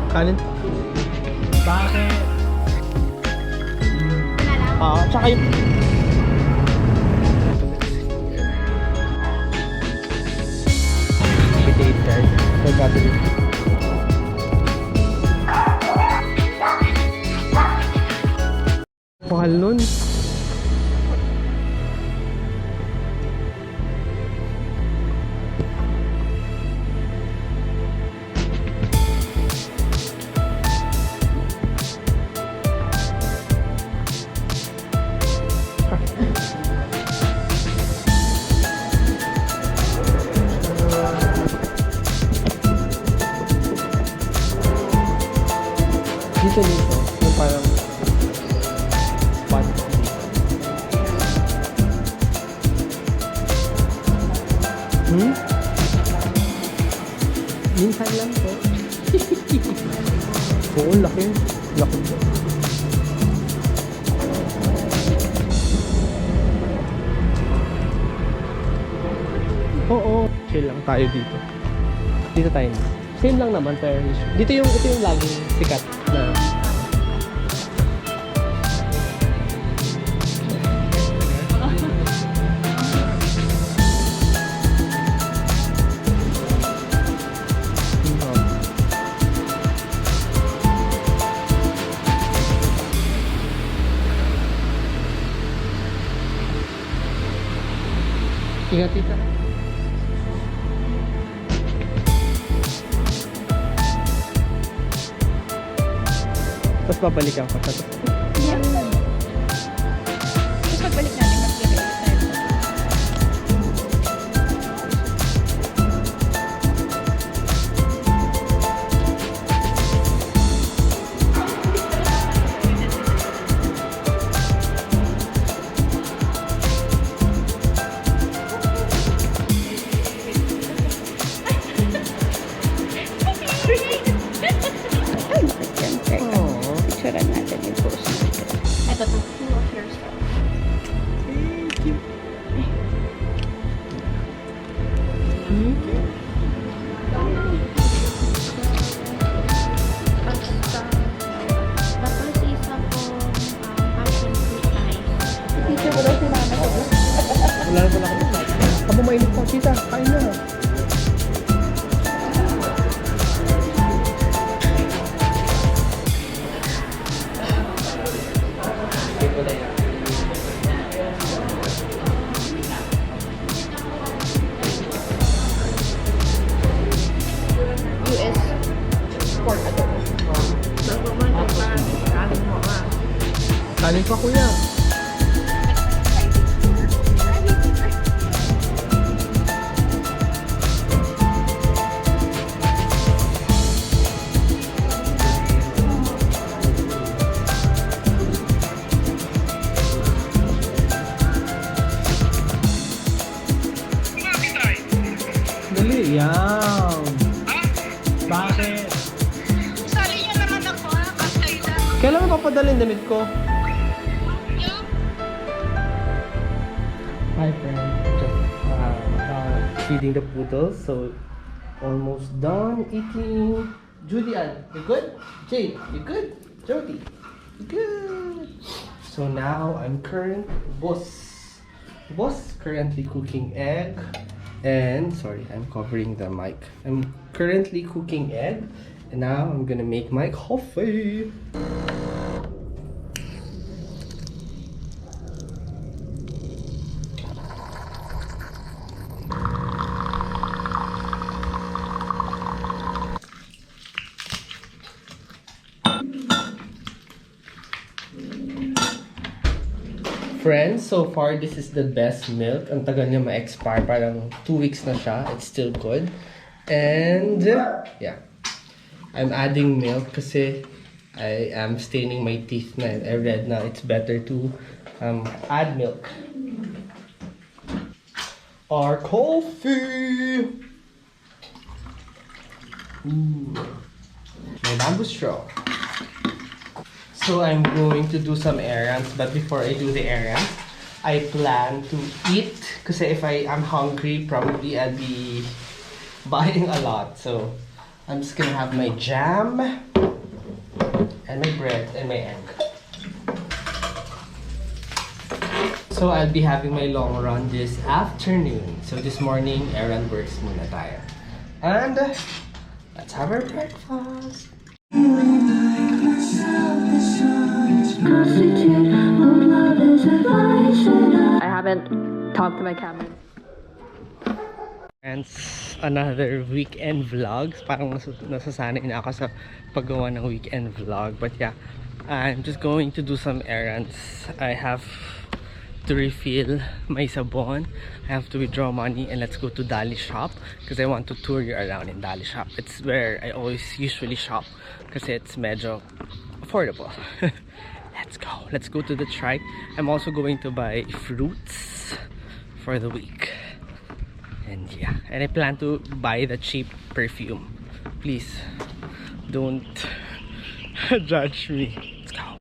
Kanin? Bakit? Tsaka yung... Bitit guys. Nagkatuloy. Mahal nun. Dito yung parang spot dito. Minsan lang po. Oo, laki. Laki po. Oo. Chill lang tayo dito. Dito tayo. Same lang naman pero ito yung laging sikat na ingat tita. Tapos babalikan ko sa to. Yeah. Tapos pagbalik natin, maglagay ulit tayo. Picturean natin yung post natin. Ito to, full of your stuff. Thank you. Tapos isa po, passion fruit ice. Teacher ko daw si mama ko. Wala na pala kami. Aba, mainit pa. Tita, kain na. US pork adobo. Kanin pa kuya. Dali, yan. Bakit? Sali niyo naman ako ha, kasi Kailan mo papadalhin damit ko? Hi friend, just feeding the poodles, so almost done eating. Judy Ann, you good? Jade, you good? Jody, you good? So now I'm boss currently cooking egg, and sorry, I'm covering the mic. I'm currently cooking egg, and now I'm gonna make my coffee. Friends, so far this is the best milk. Ang tagal niya ma-expire, parang 2 weeks na siya. It's still good. And yeah, I'm adding milk kasi I am staining my teeth na. I read na it's better to add milk. Our coffee. Ooh, my bamboo straw. So I'm going to do some errands, but before I do the errands, I plan to eat. Because if I'm hungry, probably I'll be buying a lot. So I'm just gonna have my jam and my bread and my egg. So I'll be having my long run this afternoon. So this morning, errand works muna tayo. And let's have our breakfast. I haven't talked to my camera. And another weekend vlogs. Parang nasasanay na ako sa paggawa ng weekend vlog. But yeah, I'm just going to do some errands. I have to refill my sabon. I have to withdraw money and let's go to DALI shop because I want to tour you around in DALI shop. It's where I always usually shop kasi it's medyo affordable. Let's go to the trike. I'm also going to buy fruits for the week. And yeah, and I plan to buy the cheap perfume. Please don't judge me. Let's go.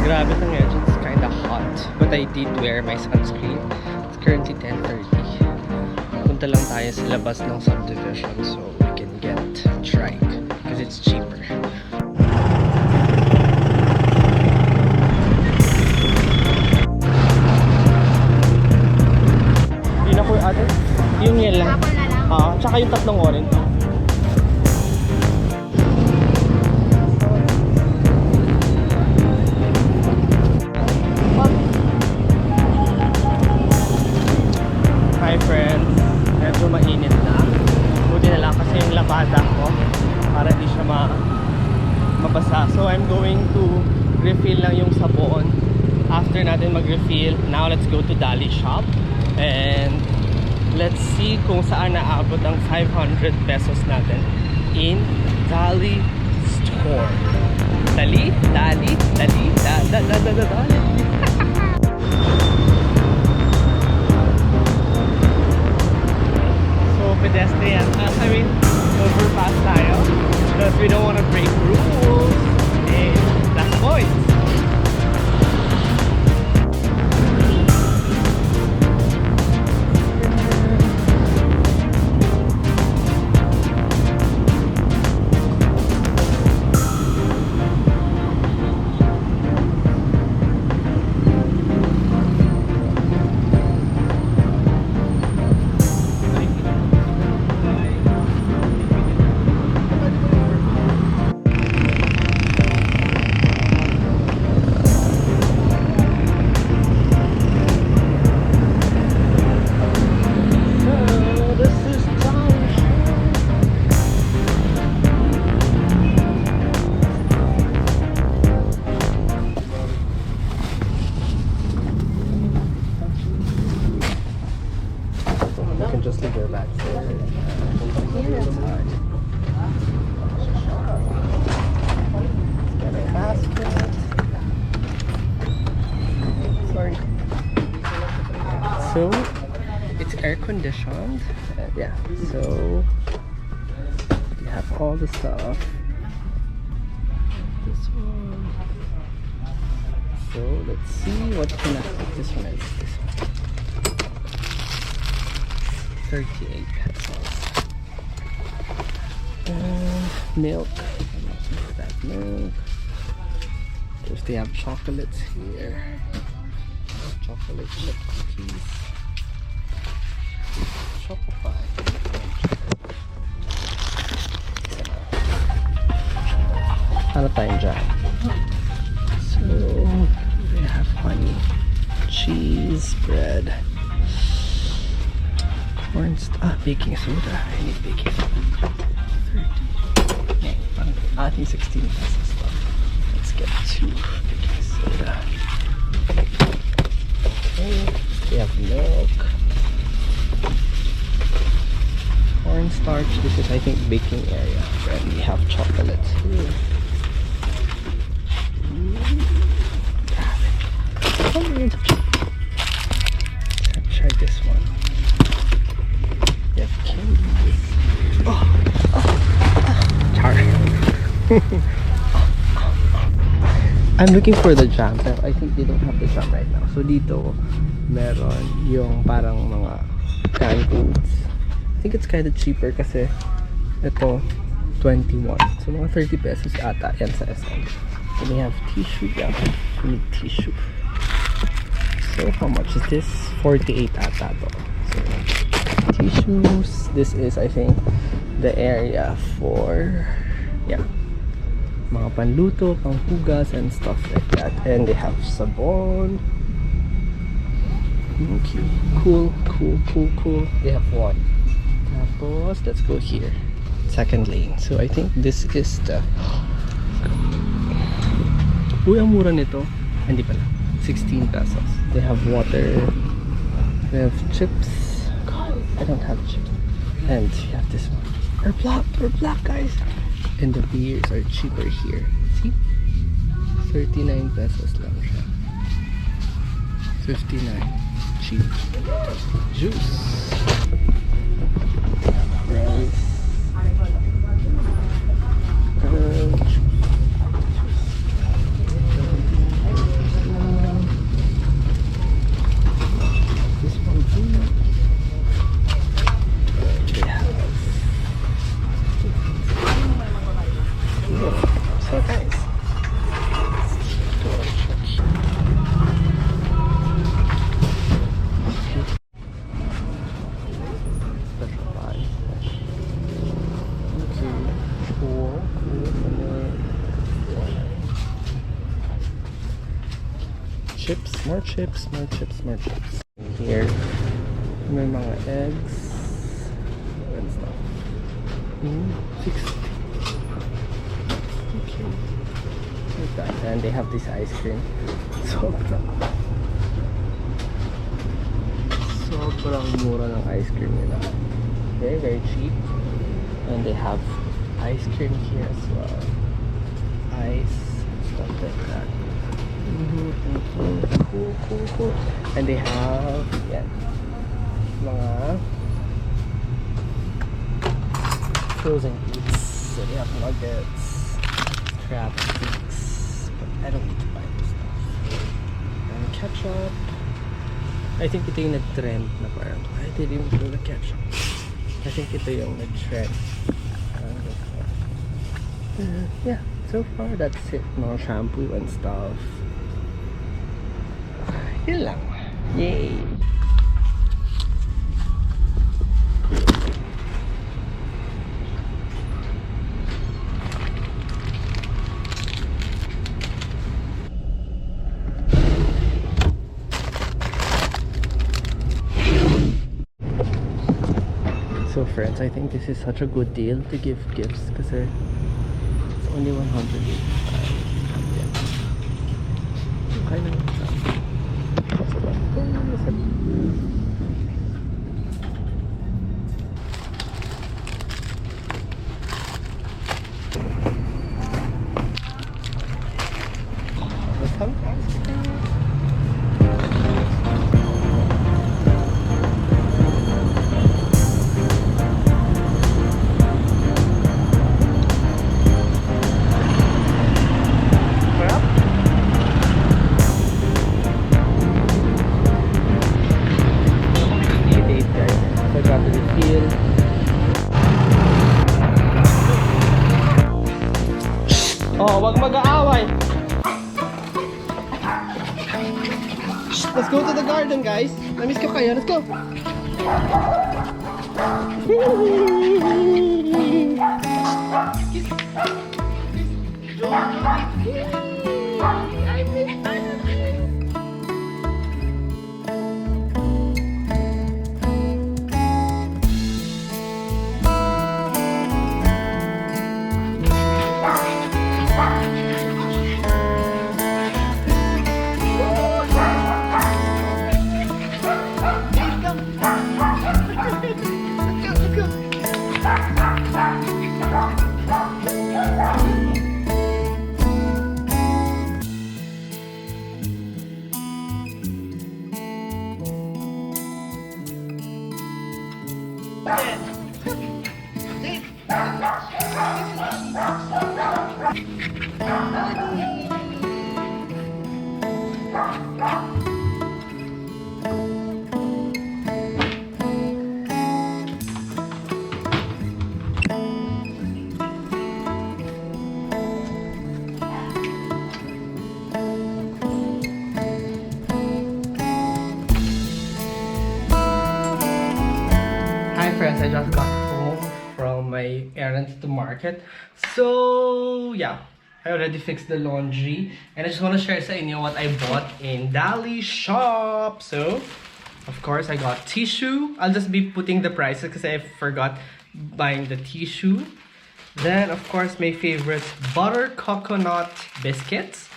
Grabe itong Nge Chin, it's kinda hot. But I did wear my sunscreen. It's currently 10:30. Punta lang tayo sa labas ng subdivision so we can get trike because it's cheaper. Yun ako ate? Yung yan lang. Apple na lang. Tsaka yung tatlong orange. Hi friends, medyo mainit na. Buti na lang kasi yung labada ko para di siya mabasa. So I'm going to refill lang yung sabon. After natin mag-refill, now let's go to DALI shop and let's see kung saan naabot ang 500 pesos natin in DALI store. DALI? DALI? DALI? DALI? Pedestrian, overpass tayo because we don't want to break rules. Hey, that's boys. Just leave her back there. Get a basket. Sorry. So it's air conditioned. Yeah. So we have all the stuff. This one. So let's see what kind of this one is. This one. 38 pesos. Milk. That milk. Of course, they have chocolates here. Chocolate chip cookies. Shopify. Ano tayong dyan? So, they have honey, cheese, bread. Baking soda. I need baking soda. 30. I think 16 pesos. Let's get 2 baking soda. Okay. We have milk. Cornstarch. This is, I think, baking area. And we have chocolate. Let's try this one. I'm looking for the jam, pero I think they don't have the jam right now. So dito, meron yung parang mga canned goods. I think it's kind of cheaper kasi ito, 21. So mga 30 pesos ata yan sa SM. And they have tissue. Yeah, we need tissue. So how much is this? 48 ata to. So tissues. This is, I think, the area for, yeah, mga panluto, panghugas, and stuff like that. And they have sabon. Okay, cool. They have one. Tapos, let's go here. Second lane. So I think this is the... Uy, ang mura nito. Hindi pala. 16 pesos. They have water. They have chips. God, I don't have chips. And you have this one. We're black, guys. And the beers are cheaper here. See? 39 pesos lang siya. 59. Cheap. Juice. Rice. This one too. So guys, more chips. Here, may mga eggs and stuff. 60. Okay. Like that. And they have this ice cream. Sobrang mura ng ice cream nila. Very cheap. And they have ice cream here as well. Ice, stuff like that. Cool. And they have, yeah, mga frozen foods. So they have nuggets, crab sticks, but I don't need to buy this stuff. And ketchup. I think ito yung nag-trend na parang, I didn't even know the ketchup. I think ito yung nag-trend. Yeah, so far that's it. Mga shampoo and stuff. Yun lang. Yay! So friends, I think this is such a good deal to give gifts kasi it's only 185. Yeah. Okay na. Oh, wag mag-aaway. Let's go to the garden, guys. Namiss ko kayo. Let's go. friends, I just got home from my errands to market. So, yeah. I already fixed the laundry. And I just want to share sa inyo what I bought in DALI shop. So, of course, I got tissue. I'll just be putting the prices because I forgot buying the tissue. Then, of course, my favorite butter coconut biscuits.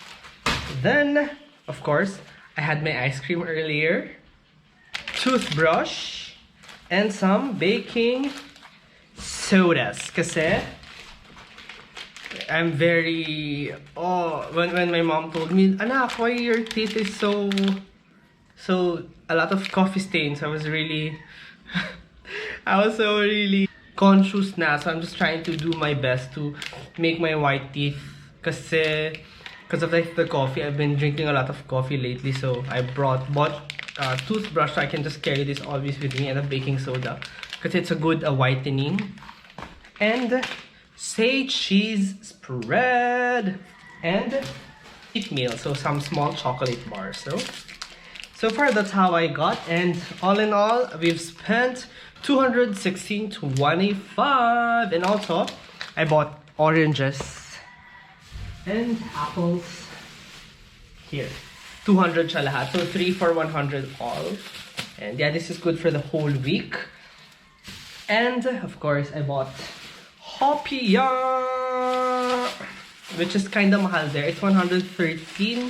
Then, of course, I had my ice cream earlier. Toothbrush. And some baking sodas. Kasi I'm very... Oh, when my mom told me, Anak, why your teeth is so... a lot of coffee stains. I was really... I was so really conscious na. So I'm just trying to do my best to make my white teeth. Kasi... Because of the coffee, I've been drinking a lot of coffee lately. So I bought toothbrush so I can just carry this always with me, and a baking soda because it's a good whitening, and say cheese spread, and eat meal, so some small chocolate bars. So far that's how I got, and all in all we've spent 216.25, and also I bought oranges and apples here. 200 siya lahat. So 3 for 100 all. And yeah, this is good for the whole week. And of course, I bought hopia, which is kinda mahal there. It's 133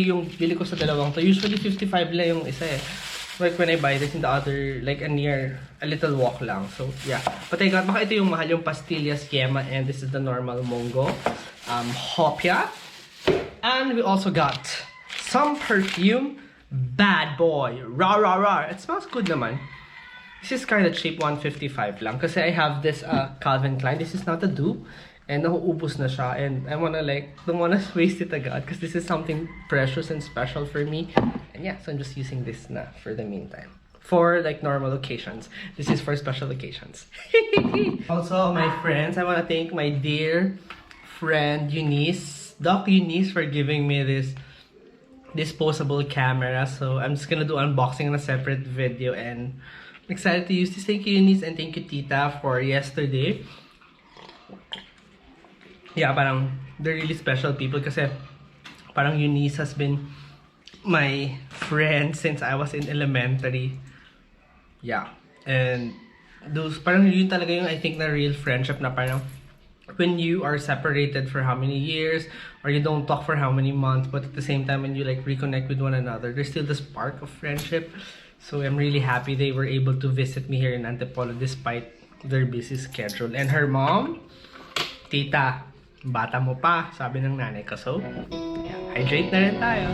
yung bili ko sa dalawang to. Usually 55 lang yung isa eh. Like when I buy this in the other, like a little walk lang. So yeah. But I got, baka ito yung mahal, yung pastillas yema, and this is the normal mongo. Hopia. And we also got some perfume. Bad boy. Rah rah rah. It smells good naman. This is kind of cheap, 155 lang. Kasi I have this Calvin Klein. This is not a dupe. And nauubos na siya. And I wanna don't wanna waste it agad. Because this is something precious and special for me. And yeah, so I'm just using this na for the meantime. For like normal occasions. This is for special occasions. Also, my friends, I wanna thank my dear friend Eunice. Doc Eunice for giving me this disposable camera. So I'm just gonna do unboxing in a separate video, and I'm excited to use this. Thank you, Eunice, and thank you, Tita, for yesterday. Yeah, parang they're really special people kasi parang Eunice has been my friend since I was in elementary. Yeah, and those parang yun talaga yung I think na real friendship na parang when you are separated for how many years, or you don't talk for how many months, but at the same time when you like reconnect with one another, there's still the spark of friendship. So I'm really happy they were able to visit me here in Antipolo despite their busy schedule. And her mom, Tita, bata mo pa, sabi ng nanay ko. So, yeah, hydrate na rin tayo.